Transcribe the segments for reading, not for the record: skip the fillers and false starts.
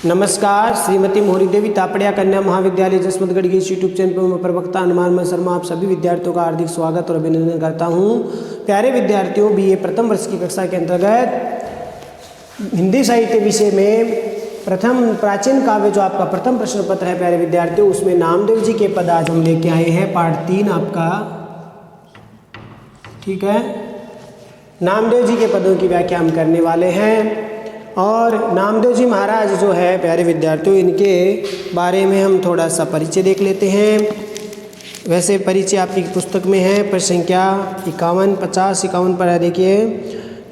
नमस्कार। श्रीमती मोहरी देवी तापड़िया कन्या महाविद्यालय जसवंतगढ़ के यूट्यूब चैनल पर मैं प्रवक्ता अनुमान शर्मा आप सभी विद्यार्थियों का हार्दिक स्वागत और अभिनंदन करता हूं। प्यारे विद्यार्थियों, बीए प्रथम वर्ष की कक्षा के अंतर्गत हिंदी साहित्य विषय में प्रथम प्राचीन काव्य जो आपका प्रथम प्रश्न पत्र है प्यारे विद्यार्थियों, उसमें नामदेव जी के पद आज हम लेके आए हैं। पाठ 3 आपका, ठीक है। नामदेव जी के पदों की व्याख्या हम करने वाले हैं। और नामदेव जी महाराज जो है प्यारे विद्यार्थियों, इनके बारे में हम थोड़ा सा परिचय देख लेते हैं। वैसे परिचय आपकी पुस्तक में है, पृष्ठ संख्या 51, 50, 51 पर है। देखिए,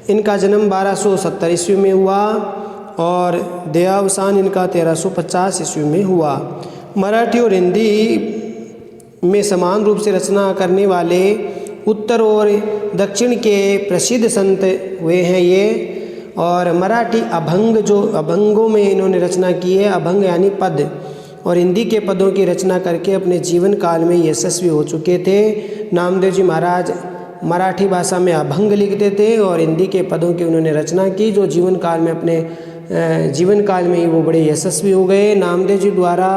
इनका जन्म 1270 ईस्वी में हुआ और देहावसान इनका 1350 ईस्वी में हुआ। मराठी और हिंदी में समान रूप से रचना करने वाले उत्तर और दक्षिण के प्रसिद्ध संत हुए हैं ये। और मराठी अभंग, जो अभंगों में इन्होंने रचना की है, अभंग यानी पद, और हिंदी के पदों की रचना करके अपने जीवन काल में यशस्वी हो चुके थे। नामदेव जी महाराज मराठी भाषा में अभंग लिखते थे और हिंदी के पदों की उन्होंने रचना की, जो जीवन काल में अपने जीवन काल में ही वो बड़े यशस्वी हो गए। नामदेव जी द्वारा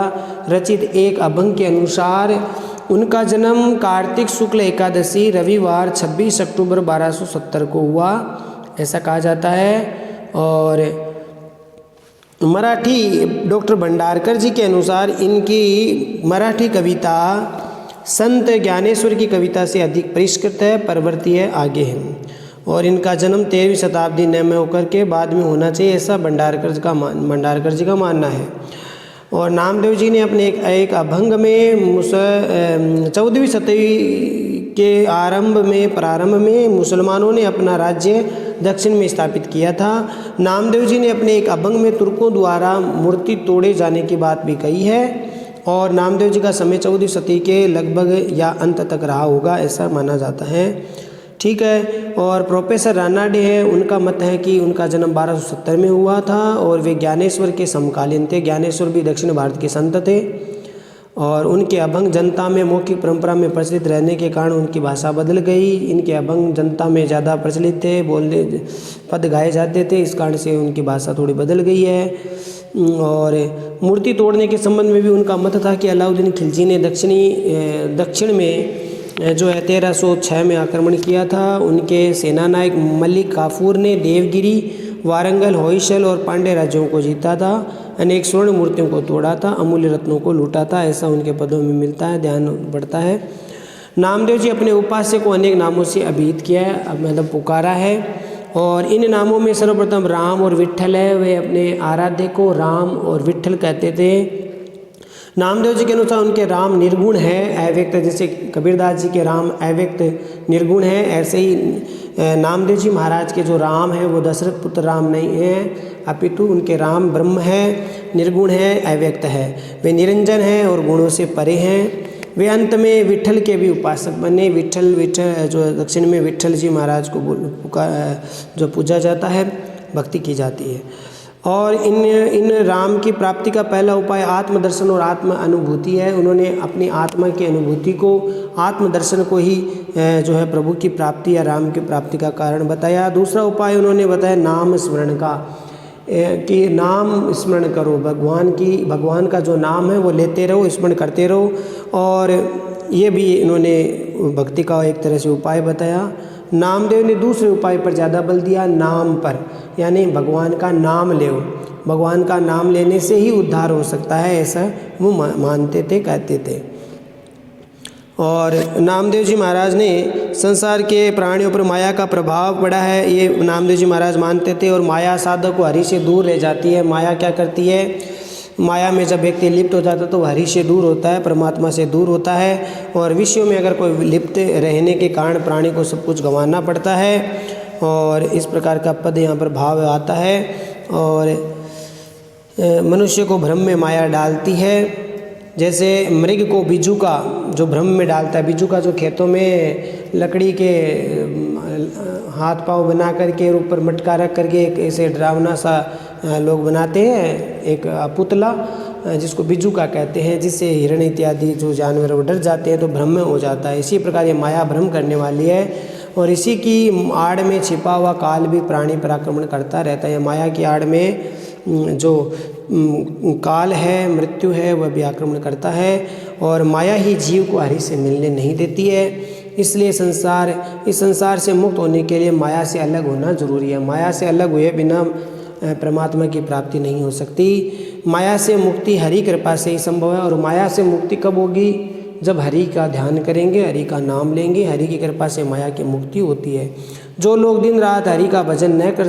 रचित एक अभंग के अनुसार उनका जन्म कार्तिक शुक्ल एकादशी रविवार 26 अक्टूबर 1270 को हुआ, ऐसा कहा जाता है। और मराठी डॉक्टर भंडारकर जी के अनुसार इनकी मराठी कविता संत ज्ञानेश्वर की कविता से अधिक परिष्कृत है, परवर्ती है, आगे है। और इनका जन्म 13वीं शताब्दी में होकर के बाद में होना चाहिए, ऐसा भंडारकर जी का मानना है। और नामदेव जी ने अपने एक अभंग में 14वीं शताब्दी के प्रारंभ में मुसलमानों ने अपना राज्य दक्षिण में स्थापित किया था। नामदेव जी ने अपने एक अभंग में तुर्कों द्वारा मूर्ति तोड़े जाने की बात भी कही है। और नामदेव जी का समय 14वीं शताब्दी के लगभग या अंत तक रहा होगा, ऐसा माना जाता है, ठीक है। और प्रोफेसर रानाडे हैं, उनका मत है कि उनका जन्म 1270 में हुआ था और वे ज्ञानेश्वर के समकालीन थे। ज्ञानेश्वर भी दक्षिण भारत के संत थे और उनके अभंग जनता में मौखिक परंपरा में प्रचलित रहने के कारण उनकी भाषा बदल गई। इनके अभंग जनता में ज़्यादा प्रचलित थे, बोलने पद गाए जाते थे, इस कारण से उनकी भाषा थोड़ी बदल गई है। और मूर्ति तोड़ने के संबंध में भी उनका मत था कि अलाउद्दीन खिलजी ने दक्षिण में जो है 1306 में आक्रमण किया था। उनके सेनानायक मलिक काफूर ने देवगिरी, वारंगल, होयसल और पांड्य राज्यों को जीता था, अनेक स्वर्ण मूर्तियों को तोड़ा था, अमूल्य रत्नों को लूटा था, ऐसा उनके पदों में मिलता है, ध्यान बढ़ता है। नामदेव जी अपने उपास्य को अनेक नामों से अभिहित किया है, मतलब पुकारा है। और इन नामों में सर्वप्रथम राम और विट्ठल है। वे अपने आराध्य को राम और विट्ठल कहते थे। नामदेव जी के अनुसार उनके राम निर्गुण है, अव्यक्त, जैसे कबीरदास जी के राम अव्यक्त निर्गुण है, ऐसे ही नामदेव जी महाराज के जो राम है वो दशरथ पुत्र राम नहीं है, अपितु उनके राम ब्रह्म है, निर्गुण है, अव्यक्त है। वे निरंजन हैं और गुणों से परे हैं। वे अंत में विट्ठल के भी उपासक बने। विट्ठल जो दक्षिण में विट्ठल जी महाराज को जो पूजा जाता है, भक्ति की जाती है। और इन राम की प्राप्ति का पहला उपाय आत्मदर्शन और आत्म अनुभूति है। उन्होंने अपनी आत्मा की अनुभूति को, आत्मदर्शन को ही जो है प्रभु की प्राप्ति या राम की प्राप्ति का कारण बताया। दूसरा उपाय उन्होंने बताया नाम स्मरण का, कि नाम स्मरण करो, भगवान का जो नाम है वो लेते रहो, स्मरण करते रहो। और ये भी इन्होंने भक्ति का एक तरह से उपाय बताया। नामदेव ने दूसरे उपाय पर ज़्यादा बल दिया, नाम पर, यानी भगवान का नाम लो, भगवान का नाम लेने से ही उद्धार हो सकता है, ऐसा वो मानते थे, कहते थे। और नामदेव जी महाराज ने संसार के प्राणियों पर माया का प्रभाव पड़ा है, ये नामदेव जी महाराज मानते थे। और माया साधक को हरि से दूर रह जाती है। माया क्या करती है, माया में जब व्यक्ति लिप्त हो जाता है तो हरि से दूर होता है, परमात्मा से दूर होता है। और विषयों में अगर कोई लिप्त रहने के कारण प्राणी को सब कुछ गंवाना पड़ता है। और इस प्रकार का पद यहाँ पर भाव आता है। और मनुष्य को भ्रम में माया डालती है, जैसे मृग को बिज्जू का जो भ्रम में डालता है। बिज्जू का जो खेतों में लकड़ी के हाथ पांव बना करके ऊपर मटका रख करके एक ऐसे डरावना सा लोग बनाते हैं, एक पुतला, जिसको बिज्जू का कहते हैं, जिससे हिरण इत्यादि जो जानवर वो डर जाते हैं तो भ्रम में हो जाता है। इसी प्रकार ये माया भ्रम करने वाली है और इसी की आड़ में छिपा हुआ काल भी प्राणी पर आक्रमण करता रहता है। माया की आड़ में जो काल है, मृत्यु है, वह भी आक्रमण करता है और माया ही जीव को हरि से मिलने नहीं देती है। इसलिए इस संसार से मुक्त होने के लिए माया से अलग होना जरूरी है। माया से अलग हुए बिना परमात्मा की प्राप्ति नहीं हो सकती। माया से मुक्ति हरि कृपा से ही संभव है। और माया से मुक्ति कब होगी? जब हरि का ध्यान करेंगे, हरि का नाम लेंगे, हरि की कृपा से माया की मुक्ति होती है। जो लोग दिन रात हरि का भजन न कर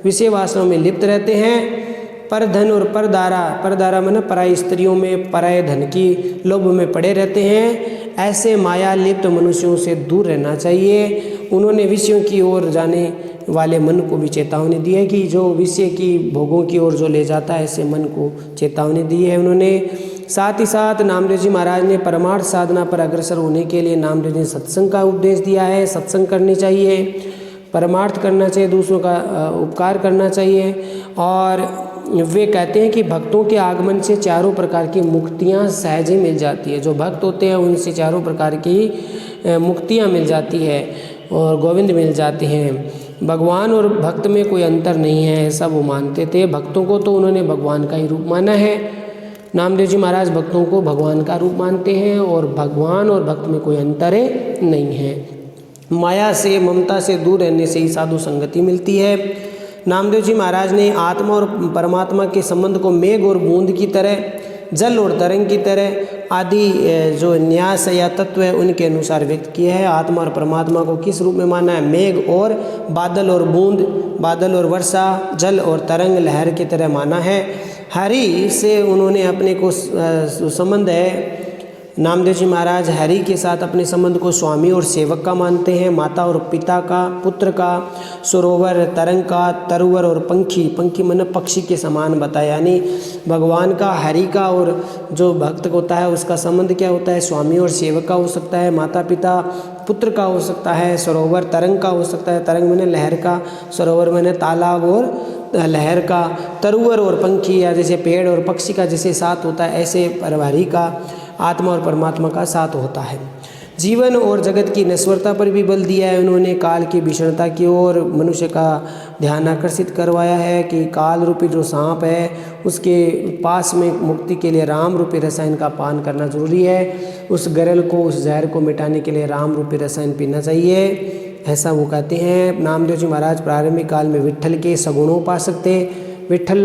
विषय वासनाओं में लिप्त रहते हैं, पर धन और परदारा माने पराई स्त्रियों में, पराये धन की लोभ में पड़े रहते हैं, ऐसे माया लिप्त मनुष्यों से दूर रहना चाहिए। उन्होंने विषयों की ओर जाने वाले मन को भी चेतावनी दी है कि जो विषय की भोगों की ओर जो ले जाता है, ऐसे मन को चेतावनी दी है उन्होंने। साथ ही साथ नामदेव जी महाराज ने परमार्थ साधना पर अग्रसर होने के लिए नामदेव जी ने सत्संग का उपदेश दिया है। सत्संग करनी चाहिए, परमार्थ करना चाहिए, दूसरों का उपकार करना चाहिए। और वे कहते हैं कि भक्तों के आगमन से चारों प्रकार की मुक्तियां सहज ही मिल जाती है। जो भक्त होते हैं उनसे चारों प्रकार की मुक्तियां मिल जाती है और गोविंद मिल जाते हैं। भगवान और भक्त में कोई अंतर नहीं है, ऐसा वो मानते थे। भक्तों को तो उन्होंने भगवान का ही रूप माना है। नामदेव जी महाराज भक्तों को भगवान का रूप मानते हैं और भगवान और भक्त में कोई अंतर नहीं है। माया से, ममता से दूर रहने से ही साधु संगति मिलती है। नामदेव जी महाराज ने आत्मा और परमात्मा के संबंध को मेघ और बूंद की तरह, जल और तरंग की तरह आदि जो न्यास या तत्व है उनके अनुसार व्यक्त किया है। आत्मा और परमात्मा को किस रूप में माना है? मेघ और बादल और बूंद, बादल और वर्षा, जल और तरंग, लहर की तरह माना है। हरि से उन्होंने अपने को संबंध है, नामदेव जी महाराज हरि के साथ अपने संबंध को स्वामी और सेवक का मानते हैं। माता और पिता का, पुत्र का, सरोवर, तरंग का, तरुवर और पंखी मन पक्षी के समान बताया। यानी भगवान का, हरि का और जो भक्त होता है उसका संबंध क्या होता है? स्वामी और सेवक का हो सकता है, माता पिता पुत्र का हो सकता है, सरोवर तरंग का हो सकता है, तरंग मैंने लहर का, सरोवर मैंने तालाब और लहर का, तरुवर और पंखी या जैसे पेड़ और पक्षी का जैसे साथ होता है, ऐसे परवारी का, आत्मा और परमात्मा का साथ होता है। जीवन और जगत की नश्वरता पर भी बल दिया है उन्होंने। काल की भीषणता की ओर मनुष्य का ध्यान आकर्षित करवाया है कि काल रूपी जो सांप है उसके पास में मुक्ति के लिए राम रूपी रसायन का पान करना जरूरी है। उस गरल को, उस जहर को मिटाने के लिए राम रूपी रसायन पीना चाहिए, ऐसा वो कहते हैं। नामदेव जी महाराज प्रारंभिक काल में विट्ठल के सगुणों उपासक थे। विट्ठल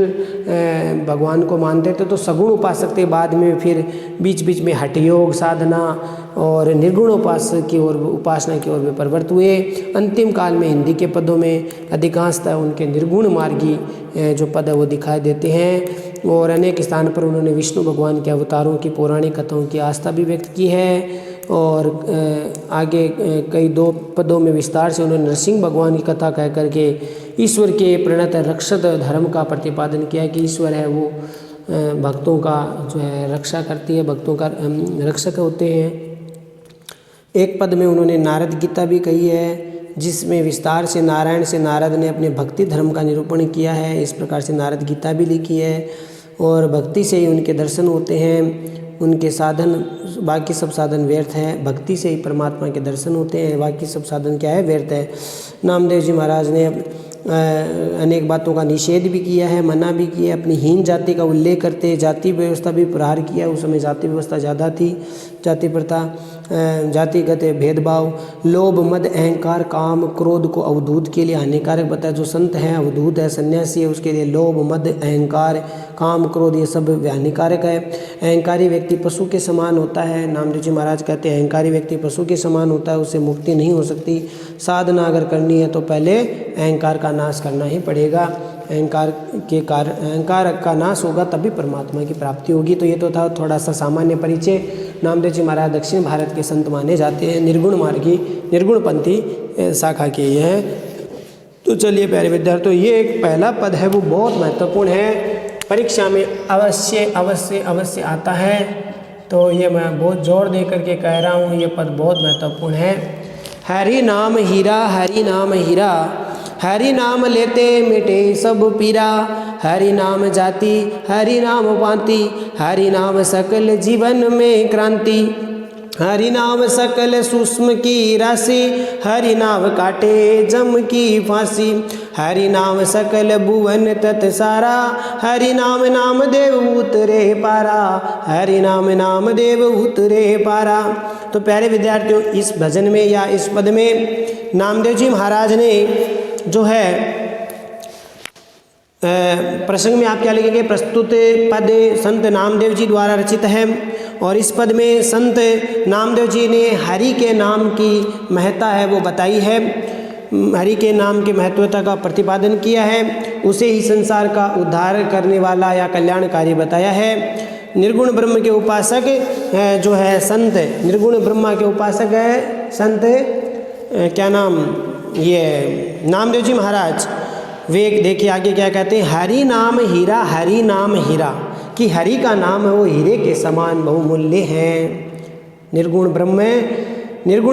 भगवान को मानते थे तो सगुण उपासक थे। बाद में फिर बीच बीच में हठ योग साधना और निर्गुण उपासना की ओर भी प्रवृत्त हुए। अंतिम काल में हिंदी के पदों में अधिकांशतः उनके निर्गुण मार्गी जो पद है वो दिखाई देते हैं। और अनेक स्थान पर उन्होंने विष्णु भगवान के अवतारों की पौराणिक कथाओं की आस्था भी व्यक्त की है। और आगे कई 2 पदों में विस्तार से उन्होंने नरसिंह भगवान की कथा कह करके ईश्वर के प्रणत रक्षक धर्म का प्रतिपादन किया कि ईश्वर है वो भक्तों का जो है रक्षा करती है, भक्तों का रक्षक होते हैं। एक पद में उन्होंने नारद गीता भी कही है, जिसमें विस्तार से नारायण से नारद ने अपने भक्ति धर्म का निरूपण किया है। इस प्रकार से नारद गीता भी लिखी है। और भक्ति से ही उनके दर्शन होते हैं, उनके साधन, बाकी सब साधन व्यर्थ है। भक्ति से ही परमात्मा के दर्शन होते हैं, बाकी सब साधन क्या है? व्यर्थ है। नामदेव जी महाराज ने अनेक बातों का निषेध भी किया है, मना भी किया है। अपनी हीन जाति का उल्लेख करते जाति व्यवस्था भी प्रहार किया। उस समय जाति व्यवस्था ज़्यादा थी, जाति प्रथा, जातिगत भेदभाव, लोभ, मद, अहंकार, काम, क्रोध को अवधूत के लिए हानिकारक बताया। जो संत हैं, अवधूत है, सन्यासी है, उसके लिए लोभ, मद, अहंकार, काम, क्रोध ये सब हानिकारक है। अहंकारी व्यक्ति पशु के समान होता है। नामदेव जी महाराज कहते हैं अहंकारी व्यक्ति पशु के समान होता है, उससे मुक्ति नहीं हो सकती। साधना अगर करनी है तो पहले अहंकार का नाश करना ही पड़ेगा। अहंकार के कारण, अहंकार का नाश होगा तभी परमात्मा की प्राप्ति होगी। तो ये तो था थोड़ा सा सामान्य परिचय। नामदेव जी महाराज दक्षिण भारत के संत माने जाते हैं, निर्गुण मार्गी, निर्गुणपंथी शाखा के ये हैं। तो चलिए प्यारे विद्यार्थियों, ये एक पहला पद है वो बहुत महत्वपूर्ण है, परीक्षा में अवश्य आता है। तो ये मैं बहुत जोर दे करके कह रहा हूँ, ये पद बहुत महत्वपूर्ण है। हरि नाम हीरा, हरि नाम हीरा, हरि नाम लेते मिटे सब पीरा। हरि नाम जाति, हरि नाम भांति, हरि नाम सकल जीवन में क्रांति। हरि नाम सकल सूक्ष्म की राशि, हरि नाम काटे जम की फांसी। हरि नाम सकल भुवन तत् सारा, हरि नाम नाम देव उतरे पारा, हरि नाम नाम देव उतरे पारा। तो प्यारे विद्यार्थियों, इस भजन में या इस पद में नामदेव जी महाराज ने जो है प्रसंग में आप क्या लिखेंगे, प्रस्तुत पद संत नामदेव जी द्वारा रचित है। और इस पद में संत नामदेव जी ने हरि के नाम की महत्ता है वो बताई है, हरि के नाम की महत्वता का प्रतिपादन किया है, उसे ही संसार का उद्धार करने वाला या कल्याणकारी बताया है। निर्गुण ब्रह्म के उपासक जो है संत, निर्गुण ब्रह्मा के उपासक है संत क्या नाम, ये नामदेव जी महाराज। वे देखिए आगे क्या कहते हैं, हरि नाम हीरा, हरि नाम हीरा, कि हरि का नाम है वो हीरे के समान बहुमूल्य है। निर्गुण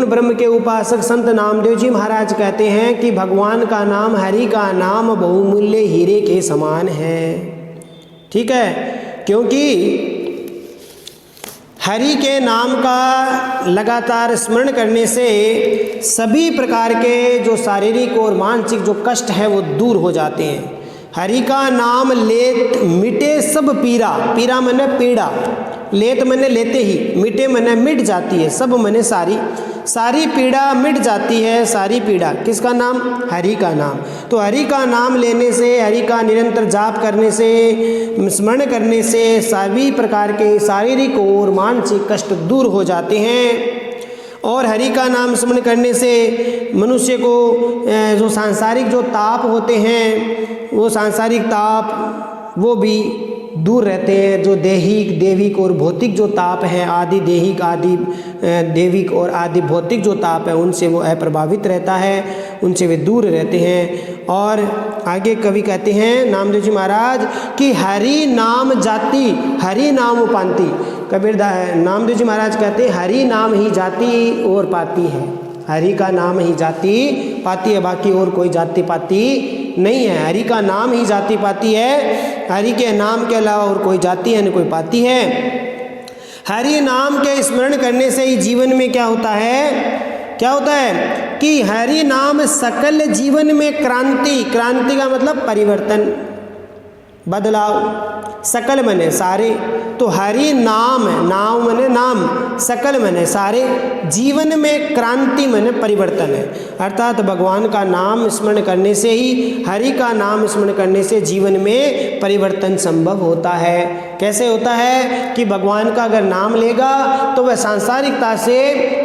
ब्रह्म के उपासक संत नामदेव जी महाराज कहते हैं कि भगवान का नाम, हरि का नाम बहुमूल्य हीरे के समान है। ठीक है, क्योंकि हरि के नाम का लगातार स्मरण करने से सभी प्रकार के जो शारीरिक और मानसिक जो कष्ट है वो दूर हो जाते हैं। हरि का नाम लेत मिटे सब पीरा, पीरा मने पीड़ा, लेत मने लेते ही, मिटे मने मिट जाती है, सब मने सारी पीड़ा मिट जाती है। सारी पीड़ा किसका नाम, हरि का नाम। तो हरि का नाम लेने से, हरि का निरंतर जाप करने से, स्मरण करने से सभी प्रकार के शारीरिक और मानसिक कष्ट दूर हो जाते हैं। और हरि का नाम स्मरण करने से मनुष्य को जो सांसारिक जो ताप होते हैं, वो सांसारिक ताप वो भी दूर रहते हैं। जो देविक और भौतिक जो ताप है, आदि देहिक, आदि देविक और आदि भौतिक जो ताप है, उनसे वो अप्रभावित रहता है, उनसे वे दूर रहते हैं। और आगे कवि कहते हैं नामदेव जी महाराज कि हरि नाम जाति, हरि नाम पांति। कबीरदास नामदेव जी महाराज कहते हैं हरि नाम ही जाति और पाती है, हरि का नाम ही जाति पाती है, बाकी और कोई जाति पाती नहीं है। हरि का नाम ही जाति पाती है, हरि के नाम के अलावा और कोई जाति है न कोई पाती है। हरि नाम के स्मरण करने से ही जीवन में क्या होता है कि हरि नाम सकल जीवन में क्रांति, क्रांति का मतलब परिवर्तन, बदलाव, सकल मने सारे। तो हरि नाम, नाम मने नाम, सकल मने सारे, जीवन में क्रांति मने परिवर्तन है। अर्थात भगवान का नाम स्मरण करने से ही, हरि का नाम स्मरण करने से जीवन में परिवर्तन संभव होता है। कैसे होता है कि भगवान का अगर नाम लेगा तो वह सांसारिकता से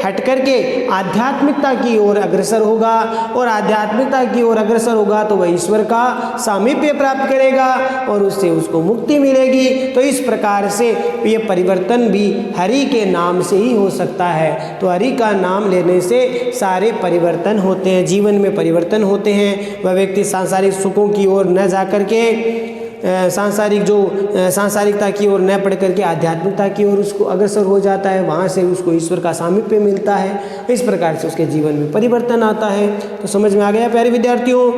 हट करके आध्यात्मिकता की ओर अग्रसर होगा, और आध्यात्मिकता की ओर अग्रसर होगा तो वह ईश्वर का सामीप्य प्राप्त करेगा और उससे उसको मुक्ति मिलेगी। तो इस प्रकार से ये परिवर्तन भी हरि के नाम से ही हो सकता है। तो हरि का नाम लेने से सारे परिवर्तन होते हैं, जीवन में परिवर्तन होते हैं। वह व्यक्ति सांसारिक सुखों की ओर न जा करके सांसारिकता की ओर न पढ़ करके आध्यात्मिकता की ओर उसको अग्रसर हो जाता है, वहाँ से उसको ईश्वर का सामीप्य मिलता है। इस प्रकार से उसके जीवन में परिवर्तन आता है। तो समझ में आ गया प्यारे विद्यार्थियों,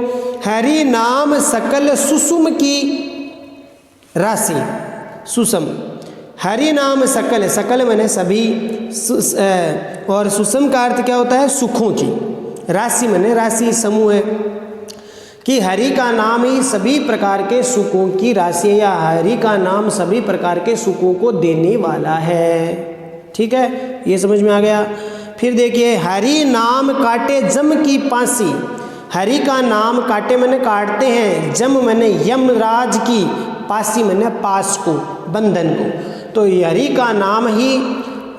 हरि नाम सकल सुषुम की राशि, सुषम, हरि नाम सकल, सकल माने सभी, और सुषम का अर्थ क्या होता है, सुखों की, राशि माने राशि, समूह है कि हरि का नाम ही सभी प्रकार के सुखों की राशि है, या हरि का नाम सभी प्रकार के सुखों को देने वाला है। ठीक है, ये समझ में आ गया। फिर देखिए, हरि नाम काटे जम की फांसी, हरि का नाम काटे मैंने काटते हैं, जम मैंने यमराज की, पासी मैंने पास को, बंधन को। तो हरि का नाम ही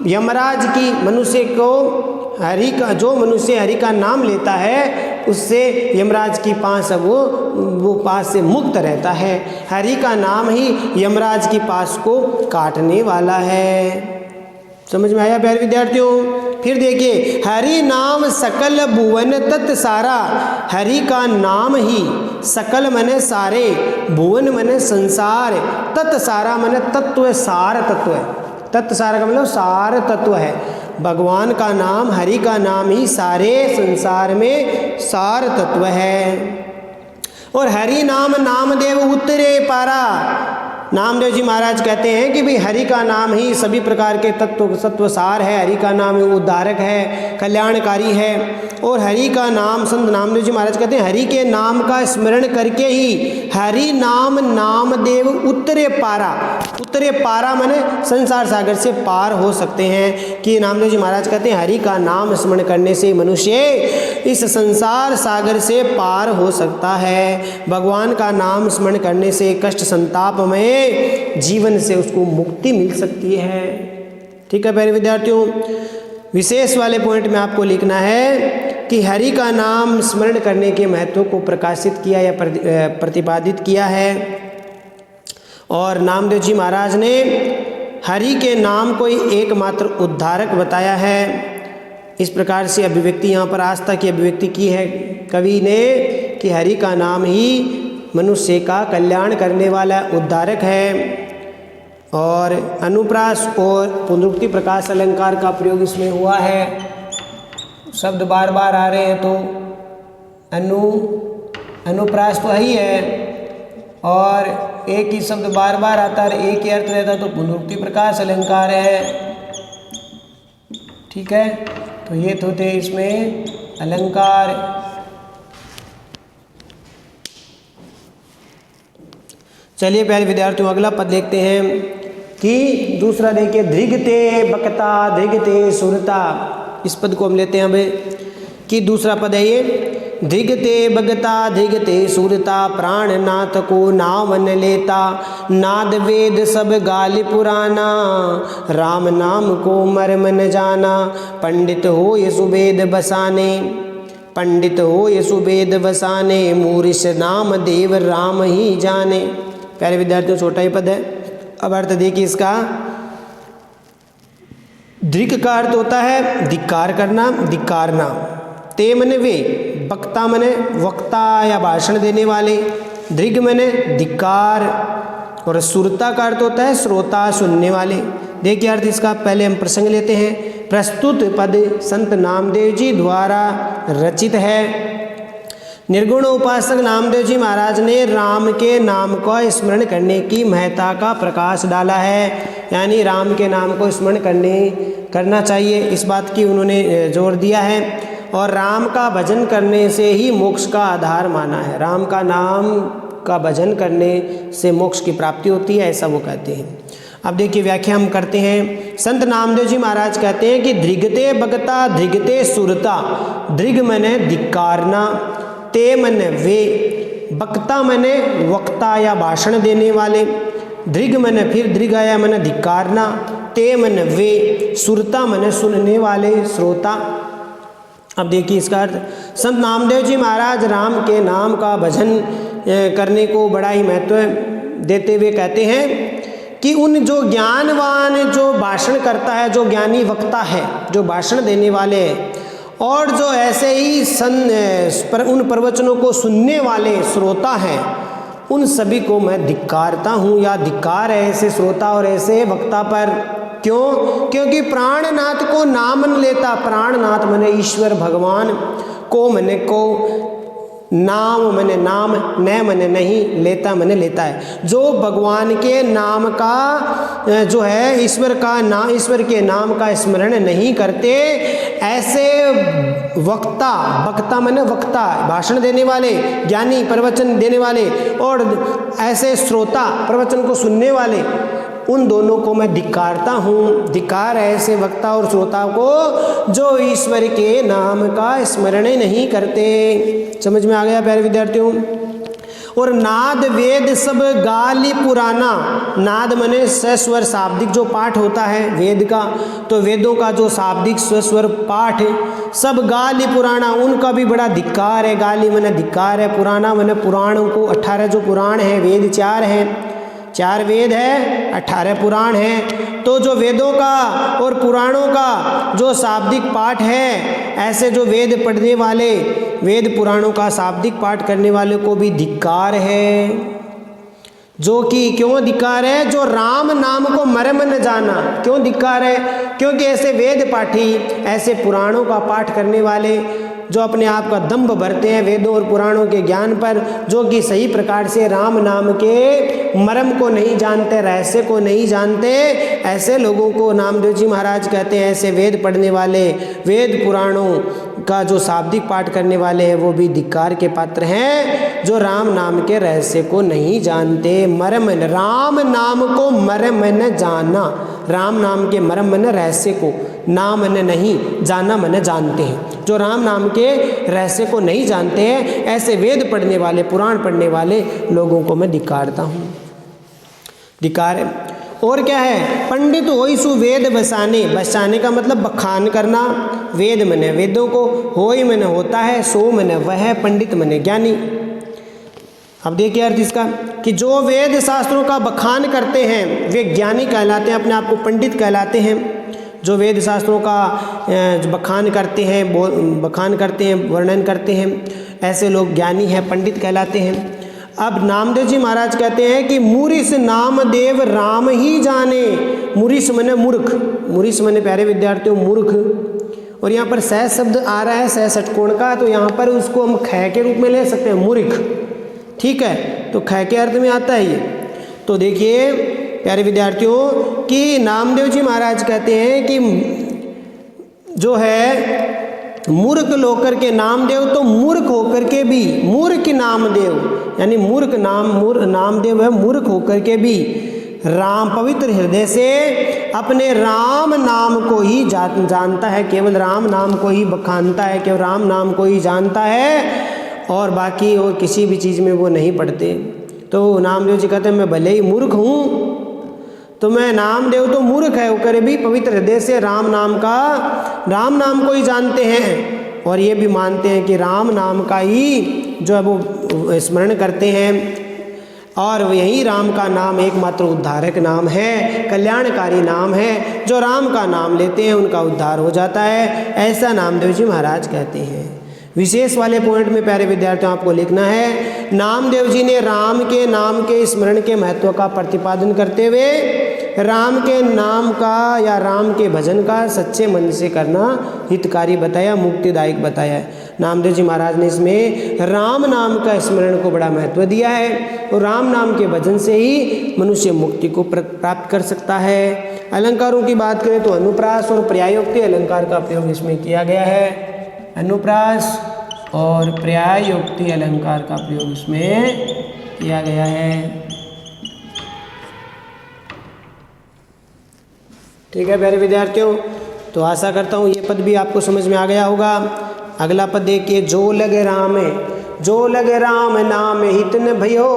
यमराज की, मनुष्य को हरि का, जो मनुष्य हरि का नाम लेता है उससे यमराज की पास वो पास से मुक्त रहता है। हरि का नाम ही यमराज की पास को काटने वाला है। समझ में आया प्यारे विद्यार्थियों। फिर देखिए, हरि नाम सकल भुवन तत् सारा, हरि का नाम ही सकल मने सारे, भुवन मने संसार, तत् सारा मने तत्व, सार तत्व है। तत् सारा का मतलब सार तत्व है। भगवान का नाम, हरि का नाम ही सारे संसार में सार तत्व है। और हरि नाम नामदेव उतरे पारा, नामदेव जी महाराज कहते हैं कि भाई हरि का नाम ही सभी प्रकार के सत्वसार है, हरि का नाम उद्धारक है, कल्याणकारी है। और हरि का नाम, संत नामदेव जी महाराज कहते हैं, हरि के नाम का स्मरण करके ही हरि नाम नामदेव उतरे पारा, उतरे पारा माने संसार सागर से पार हो सकते हैं। कि नामदेव जी महाराज कहते हैं हरि का नाम स्मरण करने से मनुष्य इस संसार सागर से पार हो सकता है। भगवान का नाम स्मरण करने से कष्ट संताप में जीवन से उसको मुक्ति मिल सकती है। ठीक है प्यारे विद्यार्थियों, विशेष वाले पॉइंट में आपको लिखना है कि हरि का नाम स्मरण करने के महत्व को प्रकाशित किया या प्रतिपादित किया है। और नामदेव जी महाराज ने हरि के नाम को ही एकमात्र उद्धारक बताया है। इस प्रकार से अभिव्यक्ति यहाँ पर आस्था की अभिव्यक्ति की है कवि ने कि हरि का नाम ही मनुष्य का कल्याण करने वाला उद्धारक है। और अनुप्रास और पुनरुक्ति प्रकाश अलंकार का प्रयोग इसमें हुआ है। शब्द बार बार आ रहे हैं तो अनुप्रास तो ही है, और एक ही शब्द बार बार आता है, एक ही अर्थ रहता तो पुनरुक्ति प्रकाश अलंकार है। ठीक है, तो ये तो थे इसमें अलंकार। चलिए प्यारे विद्यार्थियों अगला पद देखते हैं कि दूसरा देखिए, धृगते बकता धृगते सुरता। इस पद को हम लेते हैं अब कि दूसरा पद है ये, धृगते बगता धृगते सुरता, प्राणनाथ को नाम न लेता, नाद वेद सब गाली पुराना, राम नाम को मर्म न जाना, पंडित हो ये सुवेद बसाने, पंडित हो ये सुवेद बसाने, मूरिश नाम देव राम ही जाने। प्यारे विद्यार्थियों छोटा ही पद है, अब अर्थ देखिए इसका। दृग का अर्थ होता है धिक्कार करना, धिक्कारना। ते मने वे, वक्ता मने वक्ता या भाषण देने वाले, दृग मने धिक्कार, और सुरता का अर्थ होता है श्रोता सुनने वाले। देखिए अर्थ इसका, पहले हम प्रसंग लेते हैं। प्रस्तुत पद संत नामदेव जी द्वारा रचित है। निर्गुण उपासक नामदेव जी महाराज ने राम के नाम का स्मरण करने की महत्ता का प्रकाश डाला है, यानी राम के नाम को स्मरण करना चाहिए, इस बात की उन्होंने जोर दिया है। और राम का भजन करने से ही मोक्ष का आधार माना है, राम का नाम का भजन करने से मोक्ष की प्राप्ति होती है, ऐसा वो कहते हैं। अब देखिए व्याख्या हम करते हैं। संत नामदेव जी महाराज कहते हैं कि धृगते बगता धृगते सुरता, धृग मने धिक्कारना, ते मने वे, बक्ता मने वक्ता या भाषण देने वाले, धृग मने फिर धृग आया मने धिक्कारना, ते मने वे, सुरता मने सुनने वाले श्रोता। अब देखिए इसका अर्थ, संत नामदेव जी महाराज राम के नाम का भजन करने को बड़ा ही महत्व देते हुए कहते हैं कि उन जो ज्ञानवान जो भाषण करता है, जो ज्ञानी वक्ता है, जो भाषण देने वाले हैं, और जो ऐसे ही उन प्रवचनों को सुनने वाले श्रोता हैं, उन सभी को मैं धिक्कारता हूँ या धिक्कार है ऐसे श्रोता और ऐसे वक्ता पर। क्यों? क्योंकि प्राणनाथ को नाम न लेता, प्राणनाथ मने ईश्वर भगवान, को मने को, नाम मने नाम, न मने नहीं, लेता मने लेता है। जो भगवान के नाम का जो है ईश्वर के नाम का स्मरण नहीं करते, ऐसे वक्ता, वक्ता मने वक्ता, भाषण देने वाले, ज्ञानी प्रवचन देने वाले, और ऐसे श्रोता प्रवचन को सुनने वाले, उन दोनों को मैं धिक्कारता हूँ। धिक्कार है ऐसे वक्ता और श्रोता को जो ईश्वर के नाम का स्मरण नहीं करते। समझ में आ गया प्यारे विद्यार्थियों? और नाद वेद सब गाली पुराना, नाद मने सस्वर शाब्दिक जो पाठ होता है वेद का, तो वेदों का जो शाब्दिक सस्वर पाठ सब गाली पुराना, उनका भी बड़ा धिक्कार है। गाली मने धिक्कार है, पुराना मने पुराणों को, 18 जो पुराण हैं, वेद 4 हैं, 4 वेद है, 18 पुराण हैं। तो जो वेदों का और पुराणों का जो शाब्दिक पाठ है, ऐसे जो वेद पढ़ने वाले, वेद पुराणों का शाब्दिक पाठ करने वाले को भी धिक्कार है। जो कि क्यों धिक्कार है? जो राम नाम को मर्म न जाना। क्यों धिक्कार है? क्योंकि ऐसे वेद पाठी, ऐसे पुराणों का पाठ करने वाले जो अपने आप का दंभ भरते हैं वेदों और पुराणों के ज्ञान पर, जो कि सही प्रकार से राम नाम के मर्म को नहीं जानते, रहस्य को नहीं जानते, ऐसे लोगों को नामदेव जी महाराज कहते हैं ऐसे वेद पढ़ने वाले, वेद पुराणों का जो शाब्दिक पाठ करने वाले हैं वो भी धिक्कार के पात्र हैं, जो राम नाम के रहस्य को नहीं जानते। मर्म, राम नाम को मर्म न जाना, राम नाम के मर्म मन रहस्य को, नाम मन नहीं, जाना मन जानते हैं। जो राम नाम के रहस्य को नहीं जानते हैं ऐसे वेद पढ़ने वाले, पुराण पढ़ने वाले लोगों को मैं धिक्कारता हूँ। धिक्कार है। और क्या है, पंडित होई सु वेद बसाने, बसाने का मतलब बखान करना, वेद मने वेदों को, होई मने होता है, सो मने वह, पंडित मने ज्ञानी। अब देखिए अर्थ इसका कि जो वेद शास्त्रों का बखान करते हैं वे ज्ञानी कहलाते हैं, अपने आप को पंडित कहलाते हैं। जो वेद शास्त्रों का बखान करते हैं, वर्णन करते हैं, ऐसे लोग ज्ञानी हैं, पंडित कहलाते हैं। अब नामदेव जी महाराज कहते हैं कि मूरिस नामदेव राम ही जाने। मूरिस मने मूर्ख, मूरिस मने प्यारे विद्यार्थियों मूर्ख, और यहाँ पर सह शब्द आ रहा है सह षटकोण का, तो यहाँ पर उसको हम ख के रूप में ले सकते हैं, मूर्ख। ठीक है, तो ख के अर्थ में आता है ये। तो देखिए प्यारे विद्यार्थियों कि नामदेव जी महाराज कहते हैं कि जो है मूर्ख होकर के नामदेव, तो मूर्ख होकर के भी मूर्ख नामदेव, यानी मूर्ख नामदेव है, मूर्ख होकर के भी राम पवित्र हृदय से अपने राम नाम को ही जानता है, केवल राम नाम को ही बखानता है, केवल राम नाम को ही जानता है, और बाकी और किसी भी चीज़ में वो नहीं पढ़ते। तो नामदेव जी कहते हैं मैं भले ही मूर्ख हूँ, तो मैं नामदेव तो मूर्ख है होकर भी पवित्र हृदय से राम नाम को ही जानते हैं, और ये भी मानते हैं कि राम नाम का ही जो है वो स्मरण करते हैं, और यही राम का नाम एकमात्र उद्धारक नाम है, कल्याणकारी नाम है। जो राम का नाम लेते हैं उनका उद्धार हो जाता है, ऐसा नामदेव जी महाराज कहते हैं। विशेष वाले पॉइंट में प्यारे विद्यार्थियों आपको लिखना है, नामदेव जी ने राम के नाम के स्मरण के महत्व का प्रतिपादन करते हुए राम के नाम का या राम के भजन का सच्चे मन से करना हितकारी बताया, मुक्तिदायक बताया। नामदेव जी महाराज ने इसमें राम नाम का स्मरण को बड़ा महत्व दिया है, और राम नाम के भजन से ही मनुष्य मुक्ति को प्राप्त कर सकता है। अलंकारों की बात करें तो अनुप्रास और पर्यायोक्ति अलंकार का प्रयोग इसमें किया गया है। अनुप्रास और पर्यायोक्ति अलंकार का प्रयोग इसमें किया गया है। ठीक है प्यारे विद्यार्थियों, तो आशा करता हूँ ये पद भी आपको समझ में आ गया होगा। अगला पद देखिए, जो लगे राम नाम हित न भयो,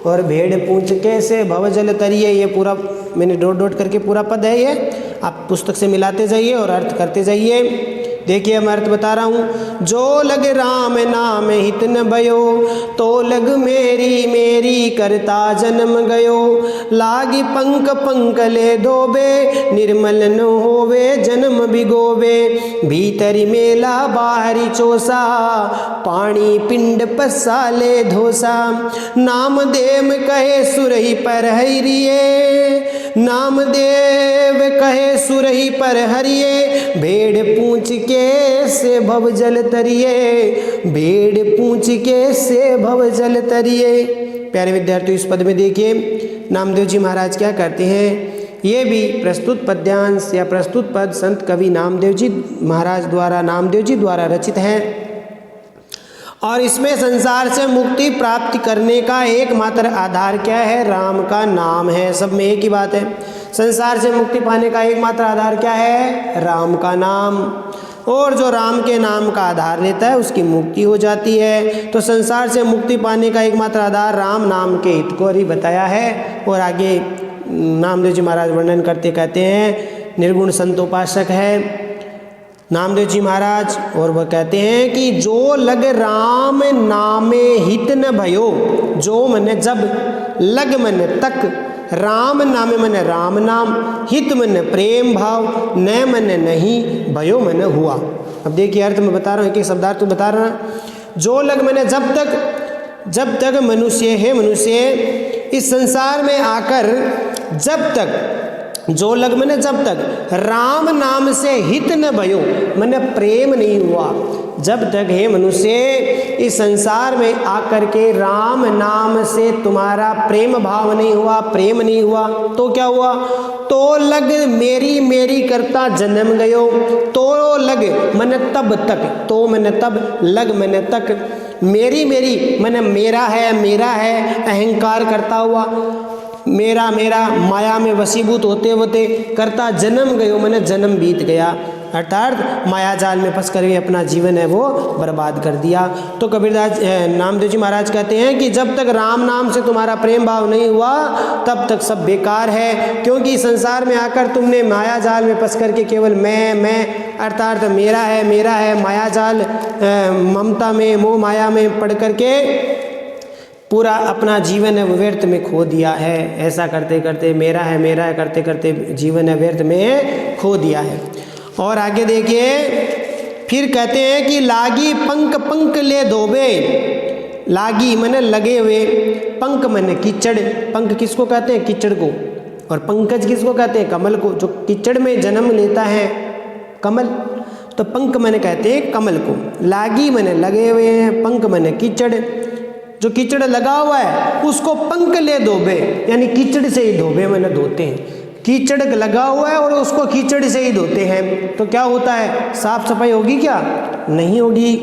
और भेड़ पूछ कैसे भव जल तरिए। ये पूरा मैंने डॉट करके पूरा पद है, ये आप पुस्तक से मिलाते जाइए और अर्थ करते जाइए। देखिए मैं अर्थ बता रहा हूँ, जो लग राम नाम हित न भयो, तो लग मेरी करता जन्म गयो, लागी पंक ले धोबे, निर्मल न होवे जन्म बिगोबे, भीतरी मेला बाहरी चोसा, पानी पिंड पसाले धोसा, नामदेव कहे सुरही पर हरिये, नामदेव कहे सुरही पर हरिये, भेड़ पूछ के से भव जल तरिए, भेड़ पूछ के से भव जल तरिए। प्यारे विद्यार्थियों इस पद में देखिए नामदेव जी महाराज क्या करते हैं। ये भी प्रस्तुत पद्यांश या प्रस्तुत पद संत कवि नामदेव जी द्वारा रचित है, और इसमें संसार से मुक्ति प्राप्त करने का एकमात्र आधार क्या है, राम का नाम है। सब में एक ही बात है, संसार से मुक्ति पाने का एकमात्र आधार क्या है, राम का नाम, और जो राम के नाम का आधार लेता है उसकी मुक्ति हो जाती है। तो संसार से मुक्ति पाने का एकमात्र आधार राम नाम के हित को ही बताया है। और आगे नामदेव जी महाराज वर्णन करते कहते हैं, निर्गुण संतोपासक है नामदेव जी महाराज, और वह कहते हैं कि जो लग राम नामे हित न भयो, जो मने जब, लग मने तक, राम नामे मने राम नाम, हित मने प्रेम भाव, न मने नहीं, भयो मने हुआ। अब देखिए अर्थ में बता रहा हूँ, एक एक शब्दार्थ बता रहा हूँ। जो लग मने जब तक मनुष्य है, मनुष्य इस संसार में आकर जब तक जो लग मैंने जब तक राम नाम से हित न भयो, मैंने प्रेम नहीं हुआ, जब तक हे मनुष्य इस संसार में आकर के राम नाम से तुम्हारा प्रेम भाव नहीं हुआ, प्रेम नहीं हुआ, तो क्या हुआ? तो लग मेरी मेरी करता जन्म गयो, तो लग मैंने तब तक, तो मैंने तब, लग मैंने तक, मेरी मेरी मैंने मेरा है अहंकार करता हुआ, मेरा मेरा माया में वशीभूत होते होते करता जन्म गयो, मैंने जन्म बीत गया, अर्थात माया जाल में फंस करके अपना जीवन है वो बर्बाद कर दिया। तो कबीरदास नामदेव जी महाराज कहते हैं कि जब तक राम नाम से तुम्हारा प्रेम भाव नहीं हुआ तब तक सब बेकार है, क्योंकि संसार में आकर तुमने माया जाल में फंस करके केवल मैं अर्थात मेरा है माया जाल ममता में मोह माया में पड़ करके पूरा अपना जीवन है वो व्यर्थ में खो दिया है। ऐसा करते करते मेरा है करते करते जीवन है व्यर्थ में खो दिया है। और आगे देखिए फिर कहते हैं कि लागी पंख ले धोबे, लागी मैंने लगे हुए, पंख मैंने कीचड़, पंख किसको कहते हैं? कीचड़ को। और पंकज किसको कहते हैं? कमल को। जो कीचड़ में जन्म लेता है कमल, तो पंख मैंने कहते हैं कमल को। लागी मैंने लगे हुए हैं, पंख मैंने कीचड़, जो कीचड़ लगा हुआ है उसको पंख ले धोबे, यानी कीचड़ से ही धोबे मैंने धोते हैं। कीचड़ लगा हुआ है और उसको कीचड़ से ही धोते हैं, तो क्या होता है? साफ सफाई होगी क्या? नहीं होगी।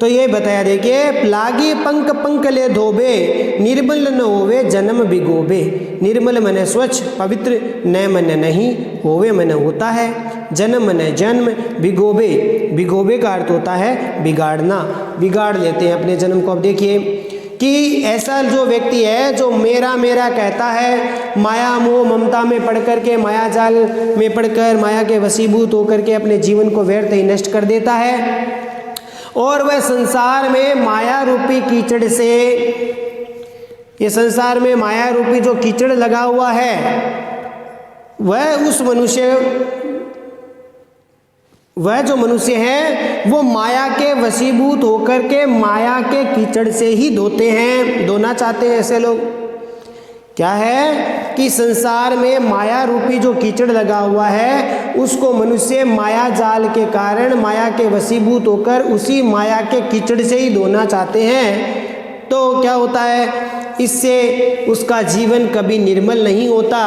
तो ये बताया देखिए, लागी पंख ले धोबे, निर्मल न होवे जन्म बिगोबे। निर्मल मने स्वच्छ, पवित्र, न मने नहीं, होवे मने होता है, जन्म मने जन्म, बिगोबे का अर्थ होता है बिगाड़ना, बिगाड़ लेते हैं अपने जन्म को। अब देखिए कि ऐसा जो व्यक्ति है जो मेरा कहता है, माया मोह ममता में पड़ कर के, माया जाल में पड़कर माया के वशीभूत होकर के अपने जीवन को व्यर्थ ही नष्ट कर देता है, और वह संसार में माया रूपी कीचड़ से, ये संसार में माया रूपी जो कीचड़ लगा हुआ है वह जो मनुष्य है वो माया के वशीभूत होकर के माया के कीचड़ से ही धोते हैं, धोना चाहते हैं ऐसे लोग। क्या है कि संसार में माया रूपी जो कीचड़ लगा हुआ है उसको मनुष्य माया जाल के कारण माया के वशीभूत होकर उसी माया के कीचड़ से ही धोना चाहते हैं। तो क्या होता है? इससे उसका जीवन कभी निर्मल नहीं होता।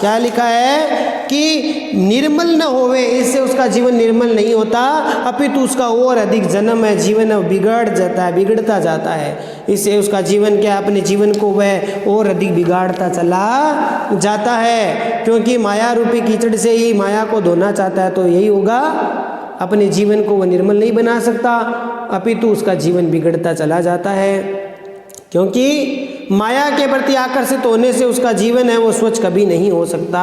क्या लिखा है कि निर्मल न होवे, इससे उसका जीवन निर्मल नहीं होता, अपितु उसका और अधिक जन्म है, जीवन बिगड़ जाता है, बिगड़ता जाता है। इससे उसका जीवन क्या, अपने जीवन को वह और अधिक बिगाड़ता चला जाता है, क्योंकि माया रूपी कीचड़ से ही माया को धोना चाहता है। तो यही होगा, अपने जीवन को वह निर्मल नहीं बना सकता, अपितु उसका जीवन बिगड़ता चला जाता है, क्योंकि माया के प्रति आकर्षित होने से उसका जीवन है वो स्वच्छ कभी नहीं हो सकता।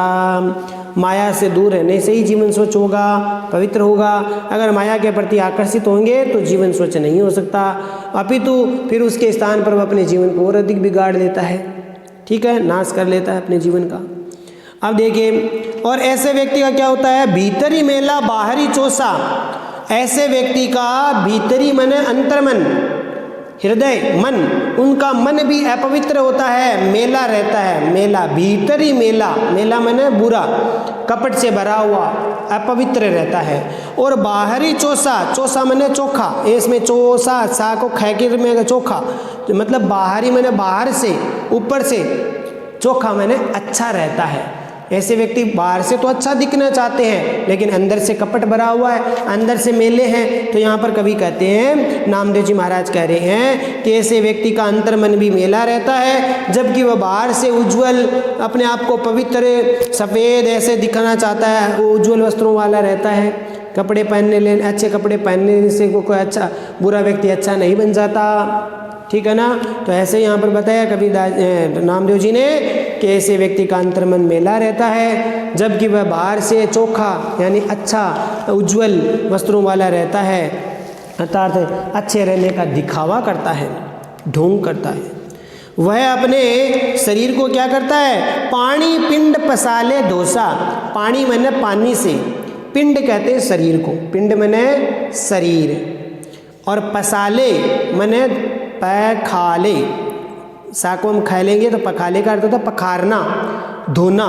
माया से दूर रहने से ही जीवन स्वच्छ होगा, पवित्र होगा। अगर माया के प्रति आकर्षित होंगे तो जीवन स्वच्छ नहीं हो सकता, अपितु फिर उसके स्थान पर वह अपने जीवन को और अधिक बिगाड़ लेता है, ठीक है, नाश कर लेता है अपने जीवन का। अब देखिए, और ऐसे व्यक्ति का क्या होता है? भीतरी मेला बाहरी चोसा। ऐसे व्यक्ति का भीतरी मन अंतर्मन, हृदय मन, उनका मन भी अपवित्र होता है, मेला रहता है। मेला, भीतरी मेला, मेला माने बुरा, कपट से भरा हुआ, अपवित्र रहता है। और बाहरी चोसा, चोसा माने चोखा, इसमें चोसा सा को खैकिर में चोखा, तो मतलब बाहरी माने बाहर से, ऊपर से, चोखा माने अच्छा रहता है। ऐसे व्यक्ति बाहर से तो अच्छा दिखना चाहते हैं लेकिन अंदर से कपट भरा हुआ है, अंदर से मेले हैं। तो यहाँ पर कवि कहते हैं, नामदेव जी महाराज कह रहे हैं कि ऐसे व्यक्ति का अंतर मन भी मेला रहता है, जबकि वह बाहर से उज्जवल, अपने आप को पवित्र सफ़ेद ऐसे दिखाना चाहता है, वो उज्जवल वस्त्रों वाला रहता है। कपड़े पहनने ले, अच्छे कपड़े पहनने से कोई अच्छा, बुरा व्यक्ति अच्छा नहीं बन जाता, ठीक है ना। तो ऐसे यहाँ पर बताया कवि नामदेव जी ने कि ऐसे व्यक्ति का अंतर्मन मेला रहता है, जबकि वह बाहर से चोखा यानी अच्छा उज्जवल वस्त्रों वाला रहता है, अर्थात अच्छे रहने का दिखावा करता है, ढोंग करता है। वह अपने शरीर को क्या करता है? पानी पिंड पसाले धोसा। पानी मैंने पानी से, पिंड कहते हैं शरीर को, पिंड मैंने शरीर, और पसाले मैंने पैखाले, सा को हम खा लेंगे तो पखाले का अर्थ होता है पखारना, धोना।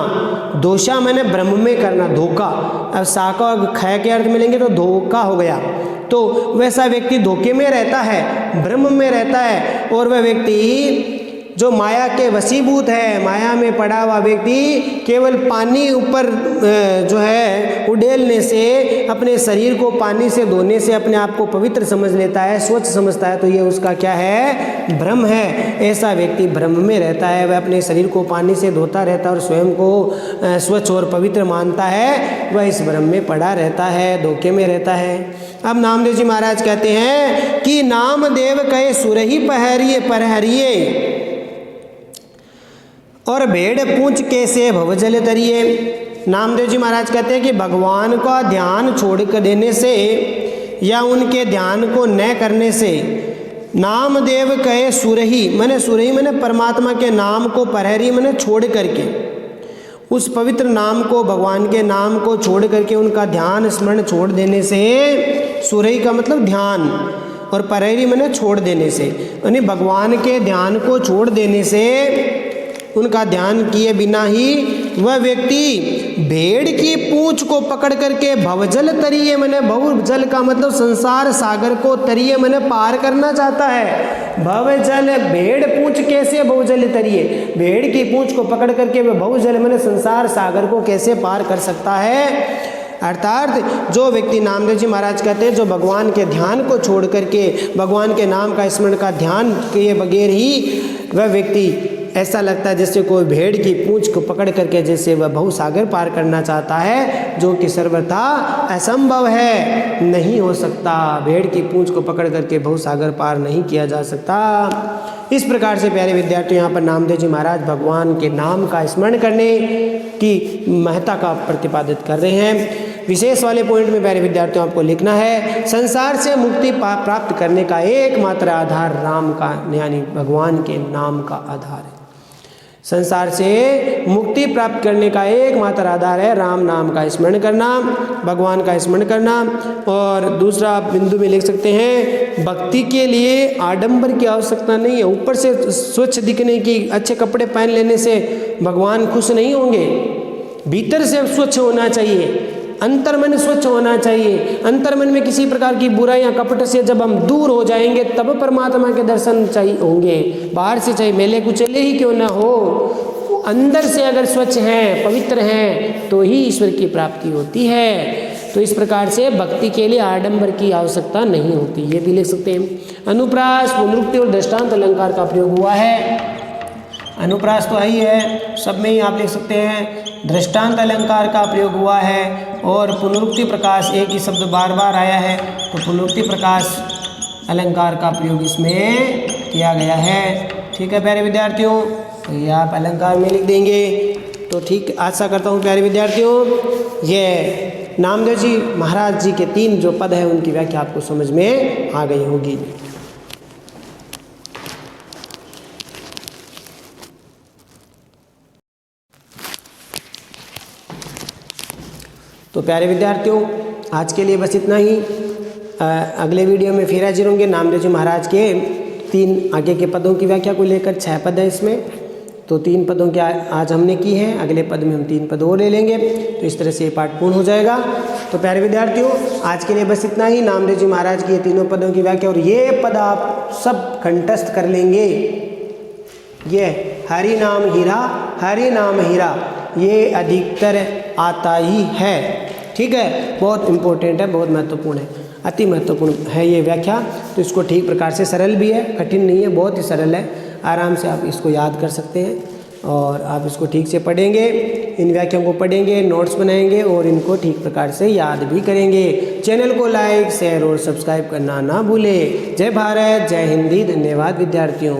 दोषा मैंने ब्रह्म में करना, धोखा। अब सा का खय के अर्थ मिलेंगे तो धोखा हो गया। तो वैसा व्यक्ति धोखे में रहता है, भ्रम में रहता है, और वह व्यक्ति जो माया के वशीभूत है, माया में पड़ा हुआ व्यक्ति केवल पानी ऊपर जो है उड़ेलने से, अपने शरीर को पानी से धोने से अपने आप को पवित्र समझ लेता है, स्वच्छ समझता है, तो ये उसका क्या है? भ्रम है। ऐसा व्यक्ति भ्रम में रहता है, वह अपने शरीर को पानी से धोता रहता है और स्वयं को स्वच्छ और पवित्र मानता है, वह इस भ्रम में पड़ा रहता है, धोखे में रहता है। अब नामदेव जी महाराज कहते हैं कि नामदेव कहे सुरही परहरिये और भेड़ पूंछ कैसे भवजल तरिए। नामदेव जी महाराज कहते हैं कि भगवान का ध्यान छोड़ कर देने से या उनके ध्यान को न करने से, नामदेव कहे सुरही मैंने परमात्मा के नाम को, परहरी मैंने छोड़ करके, उस पवित्र नाम को, भगवान के नाम को छोड़ करके उनका ध्यान स्मरण छोड़ देने से, सुरही का मतलब ध्यान और परहरी मैंने छोड़ देने से, यानी भगवान के ध्यान को छोड़ देने से, उनका ध्यान किए बिना ही वह व्यक्ति भेड़ की पूंछ को पकड़ करके भवजल तरिए, मैंने भवजल का मतलब संसार सागर को, तरिए मैंने पार करना चाहता है। भवजल, भेड़ पूंछ कैसे भवजल तरिए, भेड़ की पूंछ को पकड़ करके वह भवजल मैंने संसार सागर को कैसे पार कर सकता है। अर्थात जो व्यक्ति, नामदेव जी महाराज कहते हैं, जो भगवान के ध्यान को छोड़ करके भगवान के नाम का स्मरण का ध्यान किए बगैर ही वह व्यक्ति, ऐसा लगता है जैसे कोई भेड़ की पूंछ को पकड़ करके जैसे वह भवसागर पार करना चाहता है, जो कि सर्वथा असंभव है, नहीं हो सकता। भेड़ की पूंछ को पकड़ करके भवसागर पार नहीं किया जा सकता। इस प्रकार से प्यारे विद्यार्थियों, यहाँ पर नामदेव जी महाराज भगवान के नाम का स्मरण करने की महत्ता का प्रतिपादित कर रहे हैं। विशेष वाले पॉइंट में प्यारे विद्यार्थियों आपको लिखना है, संसार से मुक्ति प्राप्त करने का एकमात्र आधार राम का यानी भगवान के नाम का आधार है। संसार से मुक्ति प्राप्त करने का एकमात्र आधार है राम नाम का स्मरण करना, भगवान का स्मरण करना। और दूसरा बिंदु में लिख सकते हैं, भक्ति के लिए आडंबर की आवश्यकता नहीं है। ऊपर से स्वच्छ दिखने की, अच्छे कपड़े पहन लेने से भगवान खुश नहीं होंगे। भीतर से स्वच्छ होना चाहिए, अंतर्मन स्वच्छ होना चाहिए। अंतर्मन में किसी प्रकार की बुराई या कपट से जब हम दूर हो जाएंगे तब परमात्मा के दर्शन चाहिए होंगे। बाहर से चाहे मेले कुचले ही क्यों ना हो, अंदर से अगर स्वच्छ हैं, पवित्र हैं, तो ही ईश्वर की प्राप्ति होती है। तो इस प्रकार से भक्ति के लिए आडंबर की आवश्यकता नहीं होती, ये भी लिख सकते हैं। अनुप्रास, पुनरुक्ति और दृष्टांत अलंकार का प्रयोग हुआ है। अनुप्रास तो ही है, सब में ही आप लिख सकते हैं। दृष्टांत अलंकार का प्रयोग हुआ है और पुनरुक्ति प्रकाश, एक ही शब्द बार बार आया है, तो पुनरुक्ति प्रकाश अलंकार का प्रयोग इसमें किया गया है। ठीक है प्यारे विद्यार्थियों, तो ये आप अलंकार में लिख देंगे। तो ठीक, आशा करता हूँ प्यारे विद्यार्थियों, ये नामदेव जी महाराज जी के 3 जो पद हैं उनकी व्याख्या आपको समझ में आ गई होगी। तो प्यारे विद्यार्थियों, आज के लिए बस इतना ही। अगले वीडियो में फिर हाजिर होंगे। नामदेव जी महाराज के 3 आगे के पदों की व्याख्या को लेकर 6 पद है इसमें, तो 3 पदों की आज हमने की है। अगले पद में हम 3 पद और ले लेंगे, तो इस तरह से ये पाठ पूर्ण हो जाएगा। तो प्यारे विद्यार्थियों, आज के लिए बस इतना ही। नामदेव जी महाराज की ये 3 पदों की व्याख्या, और ये पद आप सब कंठस्थ कर लेंगे। ये हरि नाम हीरा, हरि नाम हीरा, ये अधिकतर आता ही है। ठीक है, बहुत इम्पोर्टेंट है, बहुत महत्वपूर्ण है, अति महत्वपूर्ण है ये व्याख्या। तो इसको ठीक प्रकार से, सरल भी है, कठिन नहीं है, बहुत ही सरल है। आराम से आप इसको याद कर सकते हैं और आप इसको ठीक से पढ़ेंगे, इन व्याख्याओं को पढ़ेंगे, नोट्स बनाएंगे और इनको ठीक प्रकार से याद भी करेंगे। चैनल को लाइक, शेयर और सब्सक्राइब करना ना भूलें। जय भारत, जय हिंदी। धन्यवाद विद्यार्थियों।